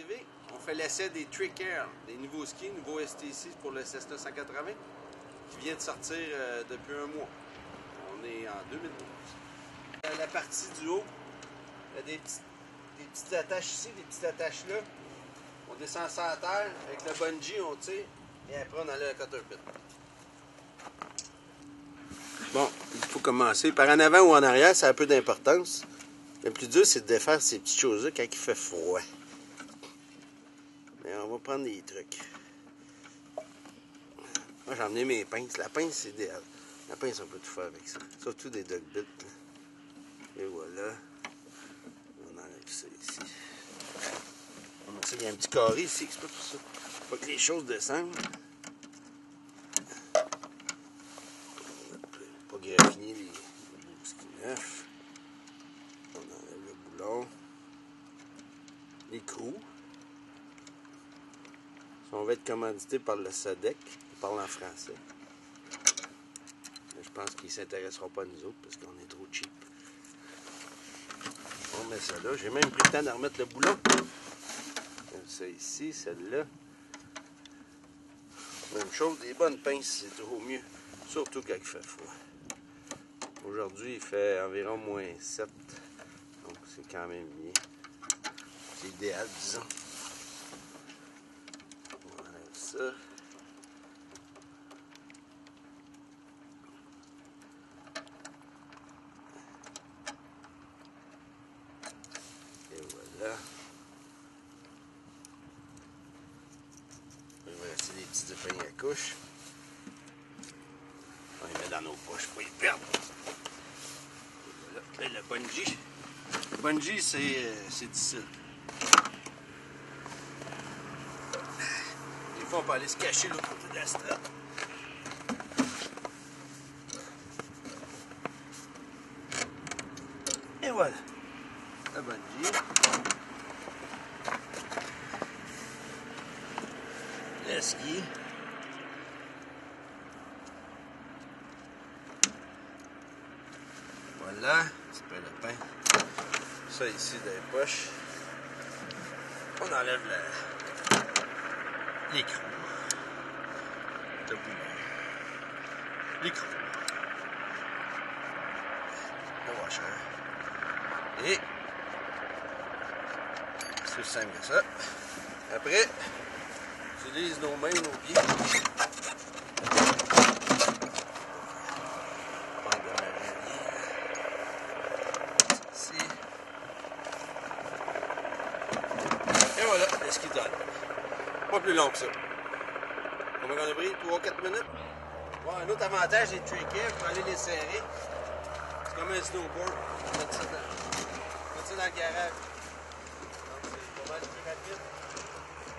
TV, on fait l'essai des Trick Air, des nouveaux skis, nouveaux STC pour le Cessna 180, qui vient de sortir depuis un mois. On est en 2012. La partie du haut, il y a des petites attaches ici, des petites attaches là. On descend ça à terre, avec le bungee, on tire, et après on enlève la cutter pin. Bon, il faut commencer. Par en avant ou en arrière, ça a un peu d'importance. Le plus dur, c'est de défaire ces petites choses-là quand il fait froid. Mais on va prendre des trucs. Moi, j'ai emmené mes pinces. La pince, c'est idéal. La pince, on peut tout faire avec ça. Surtout des dog bits. Et voilà. On enlève ça ici. On met ça, il y a un petit carré ici, c'est pas pour ça. Faut que les choses descendent. Pas graffiner les skis neufs. On enlève le boulon. Les clous. On va être commandité par le SODEC, qui parle en français. Mais je pense qu'ils ne s'intéresseront pas à nous autres parce qu'on est trop cheap. On met ça là. J'ai même pris le temps de remettre le boulon. Comme ça ici, celle-là. Même chose, des bonnes pinces, c'est toujours mieux. Surtout quand il fait froid. Aujourd'hui, il fait environ -7. Donc c'est quand même bien. C'est idéal, disons. Ça. Et voilà. Il va rester des petits épingles à couche. On les met dans nos poches pour les perdre. Et voilà. Et le bungee. Le bungee, c'est difficile. Des fois, on peut aller se cacher de l'autre côté de la strate. Et voilà. Le bungee. Le ski. Voilà. C'est pas le pain. Ça ici dans les poches. On enlève l'écrou. Le boulon. L'écrou. Le washer. Et c'est aussi simple que ça. Après, on utilise nos mains, nos pieds. Ici. Et voilà, le ski donne. Pas plus long que ça. Combien on a pris? 3-4 minutes? Bon, un autre avantage des Trick Air, il faut aller les serrer. C'est comme un snowboard. On met ça dans le garage. Donc c'est pas mal plus rapide.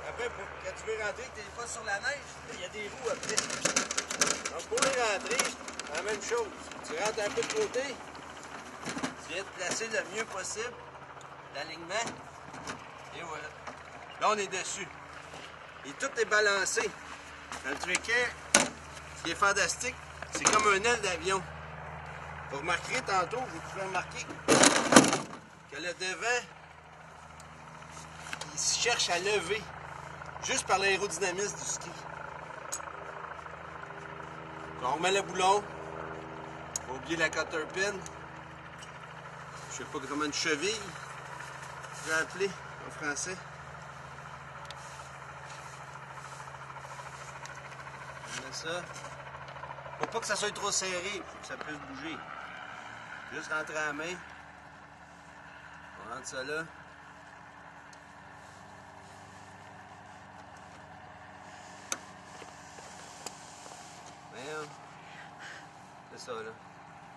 Après, quand tu veux rentrer, tu n'es pas sur la neige, il y a des roues après. Donc pour les rentrer, la même chose. Tu rentres un peu de côté, tu viens te placer le mieux possible, l'alignement, et voilà. Là, on est dessus. Et tout est balancé. Dans le Trick Air, ce qui est fantastique, c'est comme un aile d'avion. Vous remarquerez tantôt, vous pouvez remarquer que le devant, il cherche à lever juste par l'aérodynamisme du ski. On remet le boulon. On va oublier la cutter pin. Je sais pas comment une cheville, je vais appeler en français. On met ça. Faut pas que ça soit trop serré, faut que ça puisse bouger. Juste rentrer à la main. On rentre ça là. C'est ça là.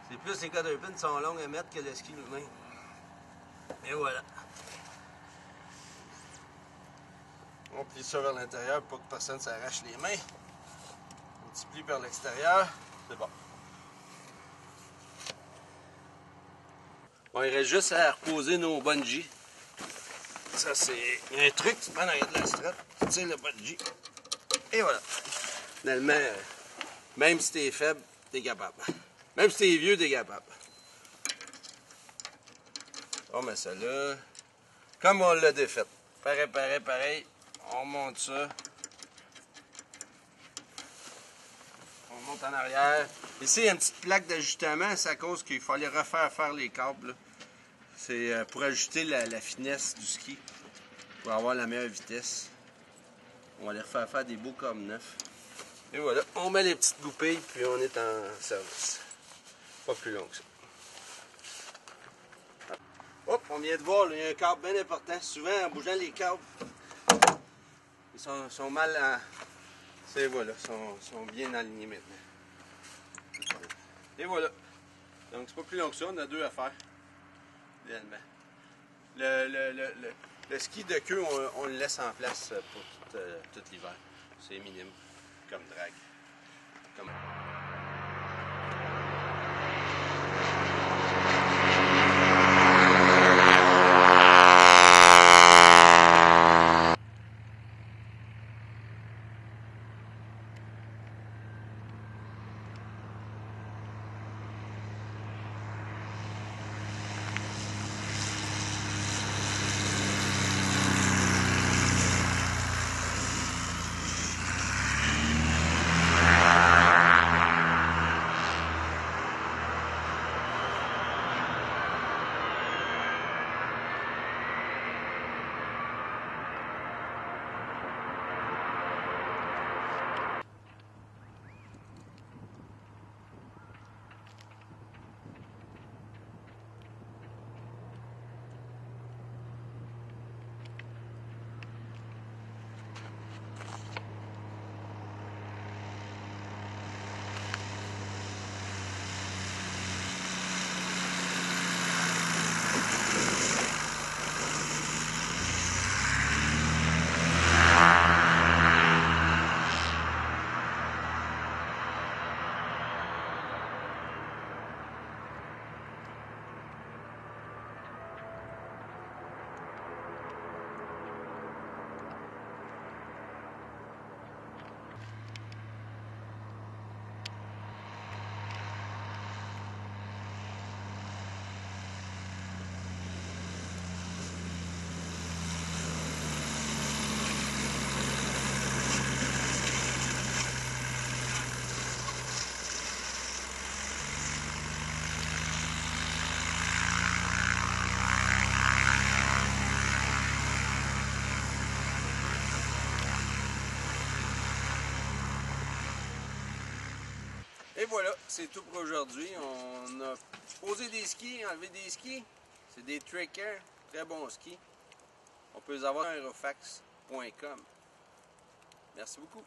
C'est plus les cutter pins sont longs à mettre que le ski lui-même. Et voilà. On plie ça vers l'intérieur pour que personne s'arrache les mains. Un petit pli par l'extérieur. C'est bon. Bon, il reste juste à reposer nos bungees. Ça, c'est un truc, tu prends en arrière de la strap, tu tires le bungee. Et voilà. Finalement, même si t'es faible, t'es capable. Même si t'es vieux, t'es capable. On met ça là. Comme on l'a défaite. Pareil. On monte ça. On monte en arrière. Ici, il y a une petite plaque d'ajustement. C'est à cause qu'il fallait refaire les câbles. C'est pour ajuster la finesse du ski. Pour avoir la meilleure vitesse. On va les refaire faire des beaux câbles neufs. Et voilà, on met les petites goupilles, puis on est en service. Pas plus long que ça. Hop, on vient de voir, là, il y a un câble bien important. Souvent, en bougeant les câbles, ils sont mal à... C'est voilà, sont bien alignés maintenant. Et voilà. Donc, c'est pas plus long que ça, on a 2 à faire. Idéalement. Le ski de queue, on le laisse en place pour tout l'hiver. C'est minime, comme drague. Comme... Et voilà, c'est tout pour aujourd'hui. On a posé des skis, enlevé des skis. C'est des Tracker, très bons skis. On peut les avoir à aerofax.com. Merci beaucoup.